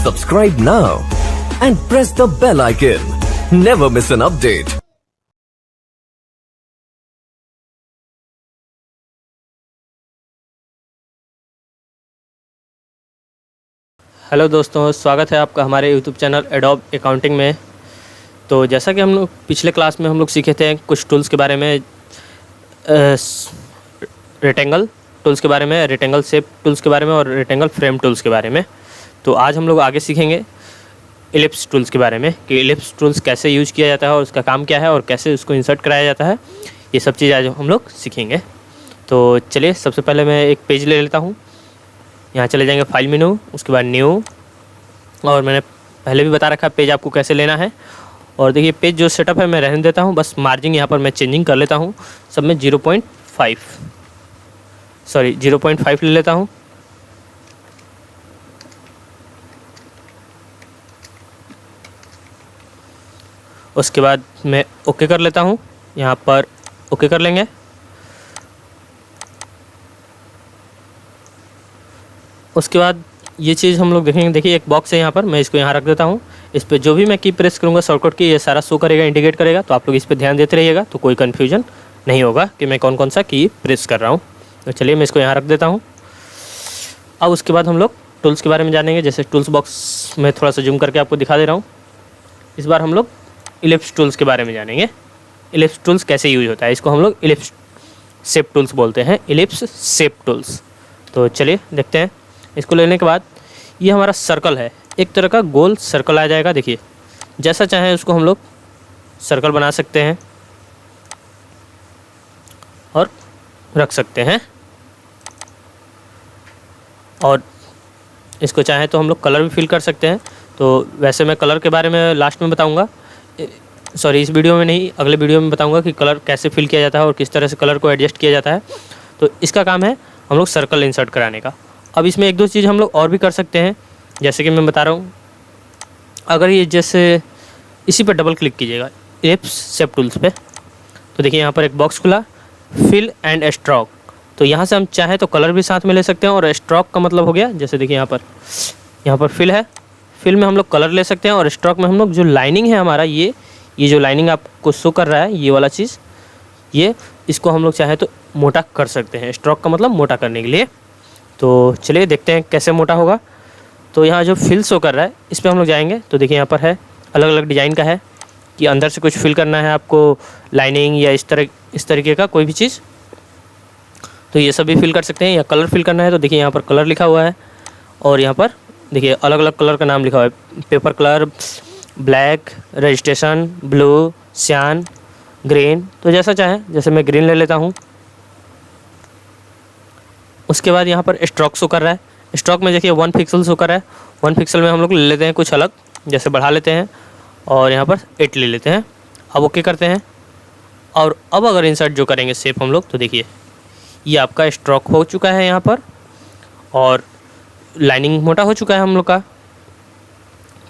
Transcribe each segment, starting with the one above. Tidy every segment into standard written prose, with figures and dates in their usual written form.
Subscribe now and press the bell icon. Never miss an update. Hello दोस्तों, स्वागत है आपका हमारे यूट्यूब चैनल एडोब अकाउंटिंग में। तो जैसा कि हम लोग पिछले क्लास में हम लोग सीखे थे कुछ टूल्स के बारे में, रेक्टेंगल टूल्स के बारे में, रेक्टेंगल शेप टूल्स के बारे में और रेक्टेंगल फ्रेम टूल्स के बारे में। तो आज हम लोग आगे सीखेंगे इलिप्स टूल्स के बारे में कि इलिप्स टूल्स कैसे यूज किया जाता है और उसका काम क्या है और कैसे उसको इंसर्ट कराया जाता है। ये सब चीज़ आज हम लोग सीखेंगे। तो चलिए, सबसे पहले मैं एक पेज ले लेता हूँ। यहाँ चले जाएंगे फाइल मेनू, उसके बाद न्यू, और मैंने पहले भी बता रखा है पेज आपको कैसे लेना है। और देखिए पेज जो सेटअप है मैं रहने देता हूँ, बस मार्जिन यहाँ पर मैं चेंजिंग कर लेता हूँ। सब में 0.5 ले लेता हूँ। उसके बाद मैं ओके कर लेता हूँ। यहाँ पर ओके कर लेंगे। उसके बाद ये चीज़ हम लोग देखेंगे। देखिए एक बॉक्स है यहाँ पर, मैं इसको यहाँ रख देता हूँ। इस पर जो भी मैं की प्रेस करूँगा शॉर्टकट की, ये सारा शो करेगा, इंडिकेट करेगा। तो आप लोग इस पर ध्यान देते रहिएगा, तो कोई कन्फ्यूजन नहीं होगा कि मैं कौन कौन सा की प्रेस कर रहा हूँ। तो चलिए मैं इसको यहाँ रख देता हूँ। अब उसके बाद हम लोग टूल्स के बारे में जानेंगे। जैसे टूल्स बॉक्स में थोड़ा सा जूम करके आपको दिखा दे रहा हूँ। इस बार हम लोग इलिप्स टूल्स के बारे में जानेंगे। इलिप्स टूल्स कैसे यूज होता है, इसको हम लोग इलिप्स शेप टूल्स बोलते हैं, इलिप्स शेप टूल्स। तो चलिए देखते हैं। इसको लेने के बाद ये हमारा सर्कल है, एक तरह का गोल सर्कल आ जाएगा। देखिए जैसा चाहें उसको हम लोग सर्कल बना सकते हैं और रख सकते हैं। और इसको चाहें तो हम लोग कलर भी फिल कर सकते हैं। तो वैसे मैं कलर के बारे में लास्ट में बताऊंगा, सॉरी इस वीडियो में नहीं, अगले वीडियो में बताऊंगा कि कलर कैसे फिल किया जाता है और किस तरह से कलर को एडजस्ट किया जाता है। तो इसका काम है हम लोग सर्कल इंसर्ट कराने का। अब इसमें एक दो चीज़ हम लोग और भी कर सकते हैं, जैसे कि मैं बता रहा हूँ। अगर ये जैसे इसी पर डबल क्लिक कीजिएगा इलिप्स शेप टूल्स पे, तो देखिए यहाँ पर एक बॉक्स खुला, फिल एंड स्ट्रोक। तो यहाँ से हम चाहे तो कलर भी साथ में ले सकते हैं, और स्ट्रोक का मतलब हो गया, जैसे देखिए यहाँ पर फिल है, फिल में हम लोग कलर ले सकते हैं, और स्ट्रोक में हम लोग जो लाइनिंग है हमारा, ये जो लाइनिंग आपको शो कर रहा है, ये वाला चीज़, ये इसको हम लोग चाहे तो मोटा कर सकते हैं। स्ट्रोक का मतलब मोटा करने के लिए। तो चलिए देखते हैं कैसे मोटा होगा। तो यहाँ जो फिल शो कर रहा है इस पर हम लोग जाएंगे। तो देखिए यहाँ पर है, अलग अलग डिज़ाइन का है कि अंदर से कुछ फिल करना है आपको, लाइनिंग या इस तरीके का कोई भी चीज़, तो ये सब भी फिल कर सकते हैं। या कलर फिल करना है तो देखिए यहाँ पर कलर लिखा हुआ है, और यहाँ पर देखिए अलग अलग कलर का नाम लिखा हुआ है, paper colour, black, registration, blue, सियान, ग्रीन। तो जैसा चाहें, जैसे मैं ग्रीन ले लेता हूँ। उसके बाद यहाँ पर स्ट्रोक शो कर रहा है। स्ट्रोक में देखिए 1 पिक्सल शो कर रहा है। 1 पिक्सल में हम लोग ले लेते हैं कुछ अलग, जैसे बढ़ा लेते हैं, और यहाँ पर 8 ले लेते हैं। अब ओके करते हैं। और अब अगर इंसर्ट जो करेंगे शेप हम लोग, तो देखिए ये आपका स्ट्रोक हो चुका है यहाँ पर, और लाइनिंग मोटा हो चुका है हम लोग का।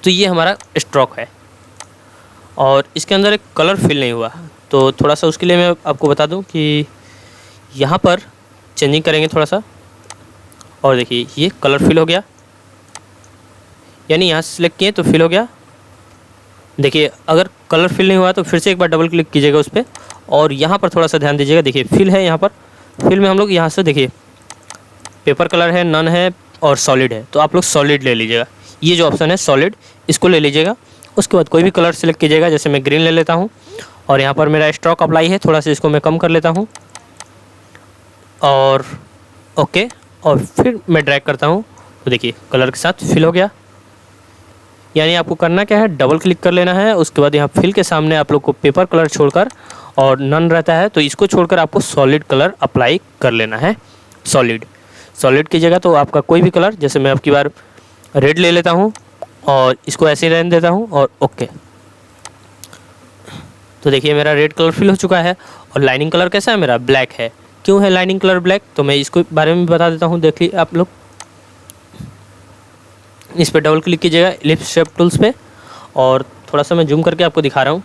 तो ये हमारा स्ट्रोक है, और इसके अंदर एक कलर फिल नहीं हुआ। तो थोड़ा सा उसके लिए मैं आपको बता दूं कि यहाँ पर चेंजिंग करेंगे थोड़ा सा, और देखिए ये कलर फिल हो गया, यानी यहाँ से सिलेक्ट किए तो फिल हो गया। देखिए अगर कलर फिल नहीं हुआ तो फिर से एक बार डबल क्लिक कीजिएगा उस पर, और यहाँ पर थोड़ा सा ध्यान दीजिएगा। देखिए फिल है, यहाँ पर फिल में हम लोग यहाँ से देखिए पेपर कलर है, नन है और सॉलिड है। तो आप लोग सॉलिड ले लीजिएगा, ये जो ऑप्शन है सॉलिड, इसको ले लीजिएगा। उसके बाद कोई भी कलर सेलेक्ट कीजिएगा, जैसे मैं ग्रीन ले लेता हूँ, और यहाँ पर मेरा स्ट्रोक अप्लाई है, थोड़ा सा इसको मैं कम कर लेता हूँ, और ओके, और फिर मैं ड्रैग करता हूँ। तो देखिए कलर के साथ फिल हो गया। यानी आपको करना क्या है, डबल क्लिक कर लेना है। उसके बाद यहाँ फिल के सामने आप लोग को पेपर कलर छोड़कर, और नन रहता है तो इसको छोड़कर आपको सॉलिड कलर अप्लाई कर लेना है। सॉलिड की जगह तो आपका कोई भी कलर, जैसे मैं अब की बार रेड ले लेता हूँ, और इसको ऐसे ही रहने देता हूँ, और ओके। तो देखिए मेरा रेड कलर फिल हो चुका है, और लाइनिंग कलर कैसा है मेरा, ब्लैक है। क्यों है लाइनिंग कलर ब्लैक, तो मैं इसको बारे में भी बता देता हूँ। देखिए आप लोग इस पर डबल क्लिक कीजिएगा इलिप्स शेप टूल्स पे, और थोड़ा सा मैं जूम करके आपको दिखा रहा हूँ।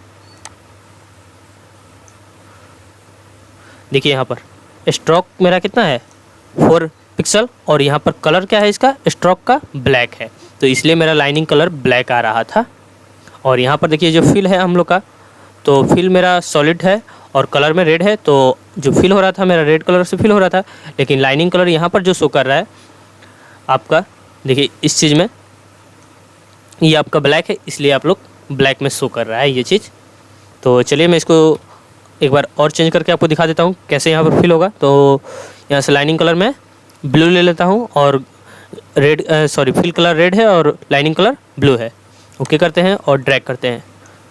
देखिए यहाँ पर स्ट्रोक मेरा कितना है, 4 पिक्सल और यहाँ पर कलर क्या है इसका, स्ट्रोक का ब्लैक है, तो इसलिए मेरा लाइनिंग कलर ब्लैक आ रहा था। और यहाँ पर देखिए जो फिल है हम लोग का, तो फिल मेरा सॉलिड है और कलर में रेड है, तो जो फिल हो रहा था मेरा रेड कलर से फिल हो रहा था, लेकिन लाइनिंग कलर यहाँ पर जो शो कर रहा है आपका, देखिए इस चीज़ में ये आपका ब्लैक है, इसलिए आप लोग ब्लैक में शो कर रहा है ये चीज़। तो चलिए मैं इसको एक बार और चेंज करके आपको दिखा देता हूँ कैसे यहाँ पर फिल होगा। तो यहाँ से लाइनिंग कलर में ब्लू ले लेता हूँ और रेड फिल कलर रेड है और लाइनिंग कलर ब्लू है। ओके करते हैं और ड्रैग करते हैं,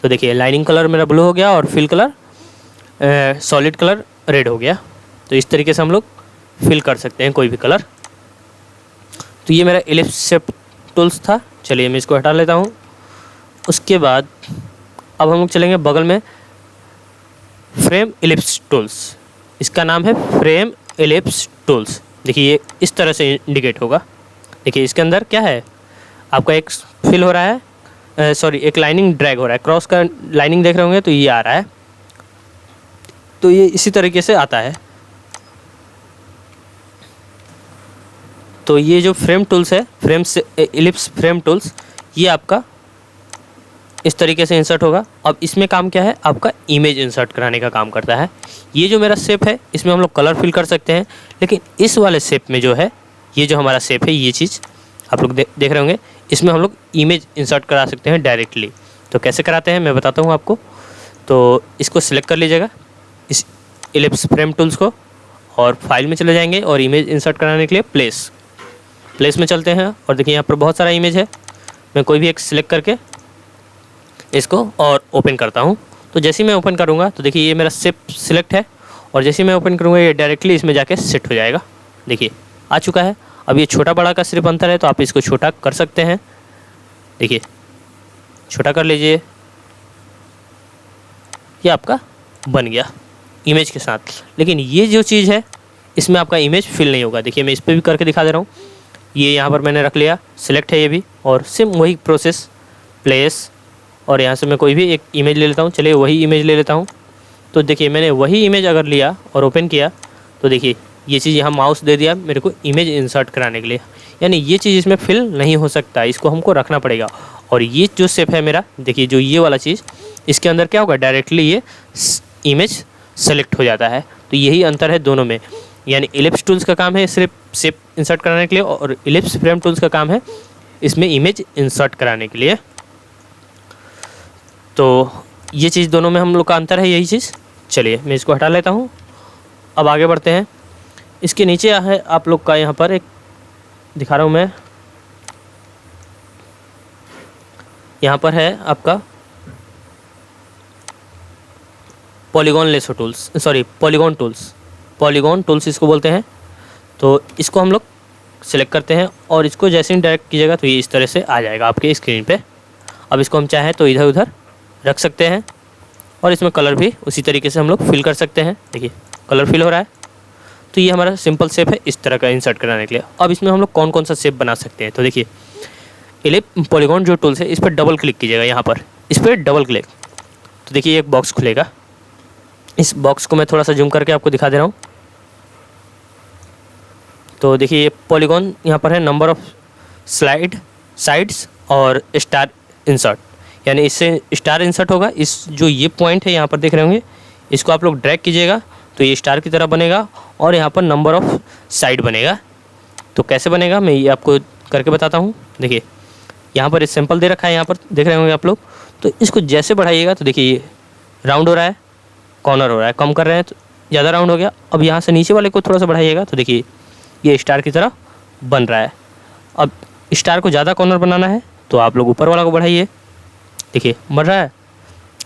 तो देखिए लाइनिंग कलर मेरा ब्लू हो गया और fill colour solid colour red हो गया। तो इस तरीके से हम लोग फिल कर सकते हैं कोई भी कलर। तो ये मेरा इलिप्स शेप टूल्स था। चलिए मैं इसको हटा लेता हूँ। उसके बाद अब हम लोग चलेंगे बगल में फ्रेम इलिप्स टूल्स। इसका नाम है फ्रेम इलिप्स टूल्स। देखिए ये इस तरह से इंडिकेट होगा। देखिए इसके अंदर क्या है, आपका एक फिल हो रहा है, एक लाइनिंग ड्रैग हो रहा है, क्रॉस का लाइनिंग देख रहे होंगे, तो ये आ रहा है। तो ये इसी तरीके से आता है। तो ये जो फ्रेम टूल्स है, फ्रेम से इलिप्स फ्रेम टूल्स, ये आपका इस तरीके से इंसर्ट होगा। अब इसमें काम क्या है, आपका इमेज इंसर्ट कराने का काम करता है। ये जो मेरा शेप है इसमें हम लोग कलर फिल कर सकते हैं, लेकिन इस वाले शेप में जो है, ये जो हमारा शेप है, ये चीज़ आप लोग देख रहे होंगे, इसमें हम लोग इमेज इंसर्ट करा सकते हैं डायरेक्टली। तो कैसे कराते हैं मैं बताता हूँ आपको। तो इसको सिलेक्ट कर लीजिएगा, इस इलिप्स फ्रेम टूल्स को, और फाइल में चले जाएंगे और इमेज इंसर्ट कराने के लिए प्लेस में चलते हैं। और देखिए यहाँ पर बहुत सारा इमेज है, मैं कोई भी एक सिलेक्ट करके इसको और ओपन करता हूँ। तो जैसे ही मैं ओपन करूँगा तो देखिए ये मेरा शेप सिलेक्ट है, और जैसे ही मैं ओपन करूँगा ये डायरेक्टली इसमें जाके सेट हो जाएगा। देखिए आ चुका है। अब ये छोटा बड़ा का सिर्फ अंतर है, तो आप इसको छोटा कर सकते हैं। देखिए छोटा कर लीजिए, ये आपका बन गया इमेज के साथ। लेकिन ये जो चीज़ है इसमें आपका इमेज फिल नहीं होगा। देखिए मैं इस पर भी करके दिखा दे रहा हूँ। ये यहाँ पर मैंने रख लिया, सिलेक्ट है ये भी, और सेम वही प्रोसेस, प्लेस, और यहाँ से मैं कोई भी एक इमेज ले लेता हूँ। चलिए वही इमेज ले लेता हूँ। तो देखिए मैंने वही इमेज अगर लिया और ओपन किया, तो देखिए ये चीज़ यहाँ माउस दे दिया मेरे को इमेज इंसर्ट कराने के लिए, यानी ये चीज़ इसमें फिल नहीं हो सकता, इसको हमको रखना पड़ेगा। और ये जो शेप है मेरा, देखिए जो ये वाला चीज़, इसके अंदर क्या होगा, डायरेक्टली ये इमेज सेलेक्ट हो जाता है। तो यही अंतर है दोनों में, यानी इलिप्स टूल्स का काम है सिर्फ शेप इंसर्ट कराने के लिए, और इलिप्स फ्रेम टूल्स का काम है इसमें इमेज इंसर्ट कराने के लिए। तो ये चीज़ दोनों में हम लोग का अंतर है, यही चीज़। चलिए मैं इसको हटा लेता हूँ। अब आगे बढ़ते हैं। इसके नीचे है आप लोग का, यहाँ पर एक दिखा रहा हूँ मैं, यहाँ पर है आपका पॉलीगॉन टूल्स इसको बोलते हैं। तो इसको हम लोग सिलेक्ट करते हैं और इसको जैसे ही डायरेक्ट कीजिएगा तो ये इस तरह से आ जाएगा आपके स्क्रीन पे। अब इसको हम चाहें तो इधर उधर रख सकते हैं, और इसमें कलर भी उसी तरीके से हम लोग फिल कर सकते हैं। देखिए कलर फिल हो रहा है। तो ये हमारा सिंपल शेप है इस तरह का इंसर्ट कराने के लिए। अब इसमें हम लोग कौन कौन सा शेप बना सकते हैं, तो देखिए पॉलीगॉन जो टूल्स है इस पर डबल क्लिक कीजिएगा। यहाँ पर इस पर डबल क्लिक, तो देखिए एक बॉक्स खुलेगा। इस बॉक्स को मैं थोड़ा सा जूम करके आपको दिखा दे रहा हूँ। तो देखिए ये पॉलीगॉन यहाँ पर है, नंबर ऑफ साइड्स और स्टार इंसर्ट, यानी इससे स्टार इंसर्ट होगा। इस जो ये पॉइंट है यहाँ पर देख रहे होंगे, इसको आप लोग ड्रैग कीजिएगा तो ये स्टार की तरह बनेगा, और यहाँ पर नंबर ऑफ साइड बनेगा। तो कैसे बनेगा मैं ये आपको करके बताता हूँ। देखिए यहाँ पर इस सैंपल दे रखा है, यहाँ पर देख रहे होंगे आप लोग। तो इसको जैसे बढ़ाइएगा तो देखिए ये राउंड हो रहा है, कॉर्नर हो रहा है, कम कर रहे हैं तो ज़्यादा राउंड हो गया। अब यहाँ से नीचे वाले को थोड़ा सा बढ़ाइएगा तो देखिए ये स्टार की तरह बन रहा है। अब स्टार को ज़्यादा कॉर्नर बनाना है तो आप लोग ऊपर वाला को बढ़ाइए, देखिए बन रहा है।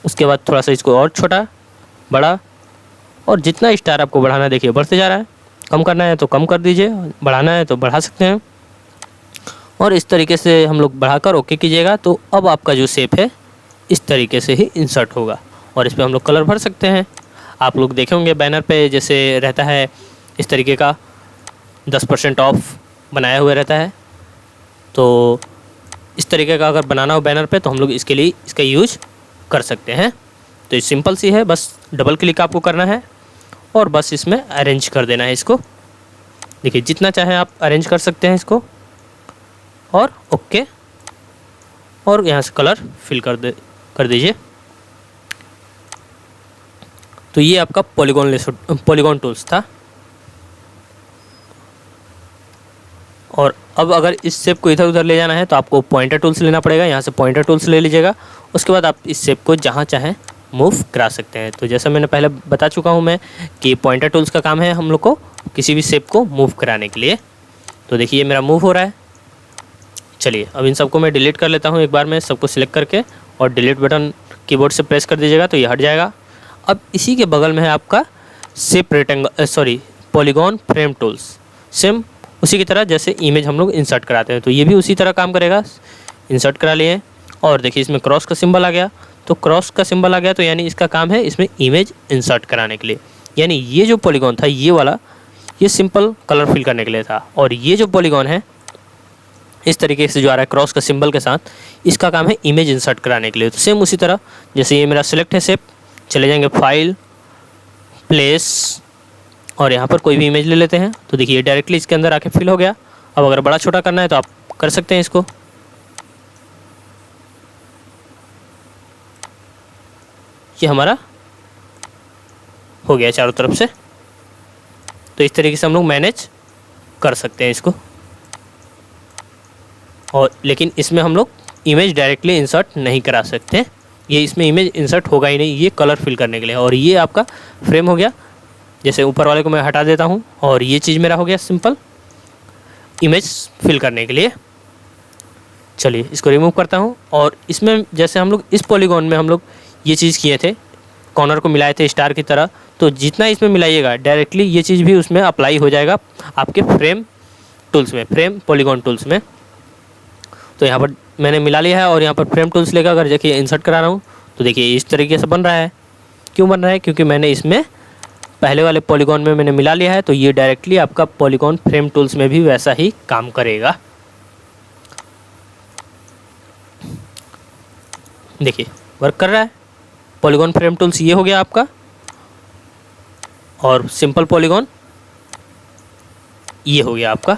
उसके बाद थोड़ा सा इसको और छोटा बड़ा, और जितना स्टार आपको बढ़ाना है देखिए बढ़ते जा रहा है। कम करना है तो कम कर दीजिए, बढ़ाना है तो बढ़ा सकते हैं। और इस तरीके से हम लोग बढ़ाकर ओके कीजिएगा। तो अब आपका जो शेप है इस तरीके से ही इंसर्ट होगा, और इस पर हम लोग कलर भर सकते हैं। आप लोग देखे होंगे बैनर पे जैसे रहता है इस तरीके का 10% ऑफ बनाया हुआ रहता है। तो इस तरीके का अगर बनाना हो बैनर पे तो हम लोग इसके लिए इसका यूज कर सकते हैं। तो ये सिंपल सी है, बस डबल क्लिक आपको करना है और बस इसमें अरेंज कर देना है इसको। देखिए जितना चाहे आप अरेंज कर सकते हैं इसको, और ओके, और यहाँ से कलर फिल कर दीजिए। तो ये आपका पॉलीगॉन टूल्स था। और अब अगर इस शेप को इधर उधर ले जाना है तो आपको पॉइंटर टूल्स लेना पड़ेगा। यहाँ से पॉइंटर टूल्स ले लीजिएगा। उसके बाद आप इस शेप को जहाँ चाहें मूव करा सकते हैं। तो जैसा मैंने पहले बता चुका हूँ मैं कि पॉइंटर टूल्स का काम है हम लोग को किसी भी शेप को मूव कराने के लिए। तो देखिए मेरा मूव हो रहा है। चलिए अब इन सबको मैं डिलीट कर लेता हूँ एक बार में, सबको सिलेक्ट करके, और डिलीट बटन कीबोर्ड से प्रेस कर दीजिएगा तो ये हट जाएगा। अब इसी के बगल में है आपका shape rectangle polygon frame tools. Same उसी की तरह जैसे इमेज हम लोग इंसर्ट कराते हैं, तो ये भी उसी तरह काम करेगा। इंसर्ट करा लिए, और देखिए इसमें क्रॉस का सिंबल आ गया। तो क्रॉस का सिंबल आ गया तो यानी इसका काम है इसमें इमेज इंसर्ट कराने के लिए। यानी ये जो पॉलीगॉन था ये वाला, ये सिंपल कलर फिल करने के लिए था, और ये जो पॉलीगॉन है इस तरीके से जो आ रहा है क्रॉस का सिंबल के साथ, इसका काम है इमेज इंसर्ट कराने के लिए। तो सेम उसी तरह जैसे ये मेरा सिलेक्ट है शेप, चले जाएंगे फाइल, प्लेस, और यहाँ पर कोई भी इमेज ले लेते हैं। तो देखिए डायरेक्टली इसके अंदर आके फिल हो गया। अब अगर बड़ा छोटा करना है तो आप कर सकते हैं इसको। ये हमारा हो गया चारों तरफ से। तो इस तरीके से हम लोग मैनेज कर सकते हैं इसको। और लेकिन इसमें हम लोग इमेज डायरेक्टली इंसर्ट नहीं करा सकते। ये इसमें इमेज इंसर्ट होगा ही नहीं, ये कलर फिल करने के लिए। और ये आपका फ्रेम हो गया। जैसे ऊपर वाले को मैं हटा देता हूँ, और ये चीज़ मेरा हो गया सिंपल इमेज फिल करने के लिए। चलिए इसको रिमूव करता हूँ। और इसमें जैसे हम लोग इस पॉलीगॉन में हम लोग ये चीज़ किए थे, कॉर्नर को मिलाए थे स्टार की तरह, तो जितना इसमें मिलाइएगा डायरेक्टली ये चीज़ भी उसमें अप्लाई हो जाएगा आपके फ्रेम टूल्स में, फ्रेम पॉलीगॉन टूल्स में। तो यहाँ पर मैंने मिला लिया है, और यहाँ पर फ्रेम टूल्स लेकर अगर देखिए इंसर्ट करा रहा हूँ तो देखिए इस तरीके से बन रहा है। क्यों बन रहा है? क्योंकि मैंने इसमें पहले वाले पॉलीगॉन में मैंने मिला लिया है। तो ये डायरेक्टली आपका पॉलीगॉन फ्रेम टूल्स में भी वैसा ही काम करेगा। देखिए वर्क कर रहा है। पॉलीगॉन फ्रेम टूल्स ये हो गया आपका, और सिंपल पॉलीगॉन ये हो गया आपका।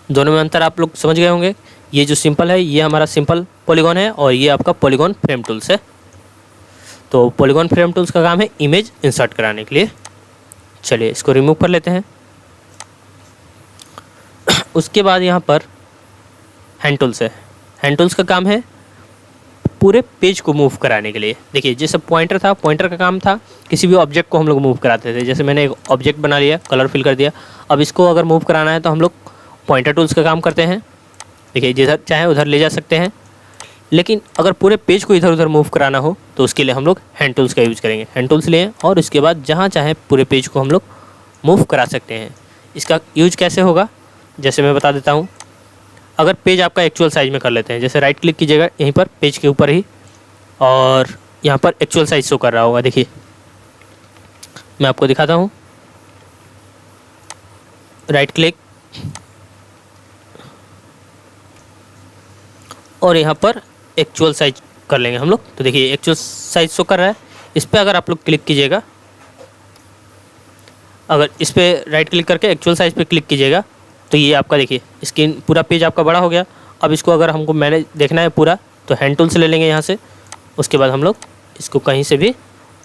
दोनों में अंतर आप लोग समझ गए होंगे। ये जो सिंपल है ये हमारा सिंपल पॉलीगॉन है, और ये आपका पॉलीगॉन फ्रेम टूल्स है। तो पॉलीगॉन फ्रेम टूल्स का काम है इमेज इंसर्ट कराने के लिए। चलिए इसको रिमूव कर लेते हैं। उसके बाद यहाँ पर हैंड टूल्स है। हैंड टूल्स का काम है पूरे पेज को मूव कराने के लिए। देखिए जैसे पॉइंटर था, पॉइंटर का काम था किसी भी ऑब्जेक्ट को हम लोग मूव कराते थे। जैसे मैंने एक ऑब्जेक्ट बना लिया, कलर फिल कर दिया। अब इसको अगर मूव कराना है तो हम लोग पॉइंटर टूल्स का काम करते हैं। देखिए जिधर चाहे उधर ले जा सकते हैं। लेकिन अगर पूरे पेज को इधर उधर मूव कराना हो तो उसके लिए हम लोग हैंड टूल्स का यूज़ करेंगे। हैंड टूल्स लें, और उसके बाद जहाँ चाहे पूरे पेज को हम लोग मूव करा सकते हैं। इसका यूज कैसे होगा जैसे मैं बता देता हूँ। अगर पेज आपका एक्चुअल साइज़ में कर लेते हैं, जैसे राइट क्लिक कीजिएगा यहीं पर पेज के ऊपर ही, और यहाँ पर एक्चुअल साइज़ शो कर रहा होगा। देखिए मैं आपको दिखाता हूँ। राइट क्लिक, और यहाँ पर एक्चुअल साइज कर लेंगे हम लोग। तो देखिए एक्चुअल साइज शो कर रहा है। इस पर अगर आप लोग क्लिक कीजिएगा, अगर इस पर राइट क्लिक करके एक्चुअल साइज पे क्लिक कीजिएगा तो ये आपका देखिए स्क्रीन पूरा पेज आपका बड़ा हो गया। अब इसको अगर हमको मैनेज देखना है पूरा तो हैंड टूल से ले लेंगे यहाँ से। उसके बाद हम लोग इसको कहीं से भी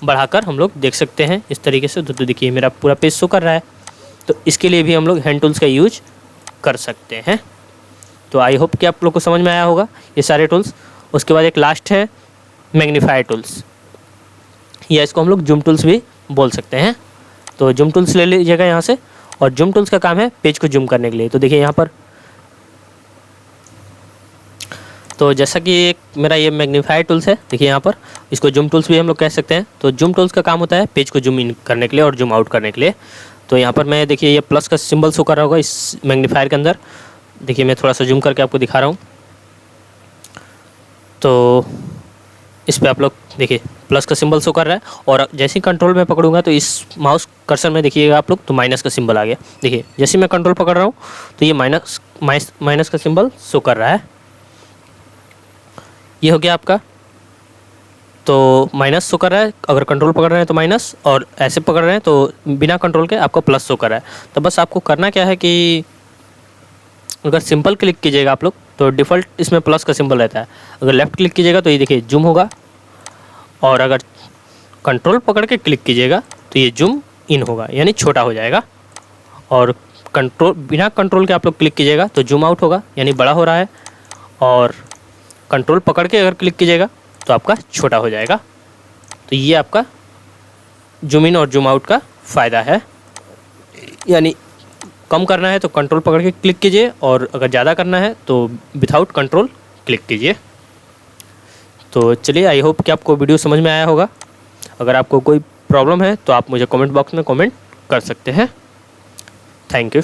बढ़ाकर हम लोग देख सकते हैं इस तरीके से। तो देखिए मेरा पूरा पेज शो कर रहा है। तो इसके लिए भी हम लोग हैंड टूल्स का यूज कर सकते हैं। तो आई होप कि आप लोग को समझ में आया होगा ये सारे टूल्स। उसके बाद एक लास्ट है मैग्नीफायर टूल्स, या इसको हम लोग जूम टूल्स भी बोल सकते हैं। तो जूम टूल्स ले लीजिएगा यहाँ से, और जूम टूल्स का काम है पेज को जूम करने के लिए। तो देखिए यहाँ पर, तो जैसा कि एक मेरा ये मैग्नीफायर टूल्स है, देखिए यहाँ पर इसको जूम टूल्स भी हम लोग कह सकते हैं। तो जूम टूल्स का काम होता है पेज को जूम इन करने के लिए और जूम आउट करने के लिए। तो यहाँ पर मैं देखिए ये प्लस का सिंबल शो कर रहा होगा इस मैग्नीफायर के अंदर। देखिए मैं थोड़ा सा जूम करके आपको दिखा रहा हूँ। तो इस पे आप लोग देखिए प्लस का सिंबल शो कर रहा है, और जैसे ही कंट्रोल में पकड़ूंगा तो इस माउस कर्सर में देखिएगा आप लोग तो माइनस का सिंबल आ गया। देखिए जैसे मैं कंट्रोल पकड़ रहा हूँ तो ये माइनस का सिंबल शो कर रहा है। ये हो गया आपका तो माइनस शो कर रहा है, अगर कंट्रोल पकड़ रहे हैं तो माइनस, और ऐसे पकड़ रहे हैं तो बिना कंट्रोल के आपको प्लस शो कर रहा है। तो बस आपको करना क्या है कि अगर सिंपल क्लिक कीजिएगा आप लोग तो डिफ़ॉल्ट इसमें प्लस का सिंबल रहता है। अगर लेफ़्ट क्लिक कीजिएगा तो ये देखिए जूम होगा, और अगर कंट्रोल पकड़ के क्लिक कीजिएगा तो ये जूम इन होगा, यानी छोटा हो जाएगा। और कंट्रोल बिना कंट्रोल के आप लोग क्लिक कीजिएगा तो जूम आउट होगा, यानी बड़ा हो रहा है। और कंट्रोल पकड़ के अगर क्लिक कीजिएगा तो आपका छोटा हो जाएगा। तो ये आपका जूम इन और जूम आउट का फ़ायदा है। यानी कम करना है तो कंट्रोल पकड़ के क्लिक कीजिए, और अगर ज़्यादा करना है तो विथआउट कंट्रोल क्लिक कीजिए। तो चलिए, आई होप कि आपको वीडियो समझ में आया होगा। अगर आपको कोई प्रॉब्लम है तो आप मुझे कमेंट बॉक्स में कमेंट कर सकते हैं। Thank you.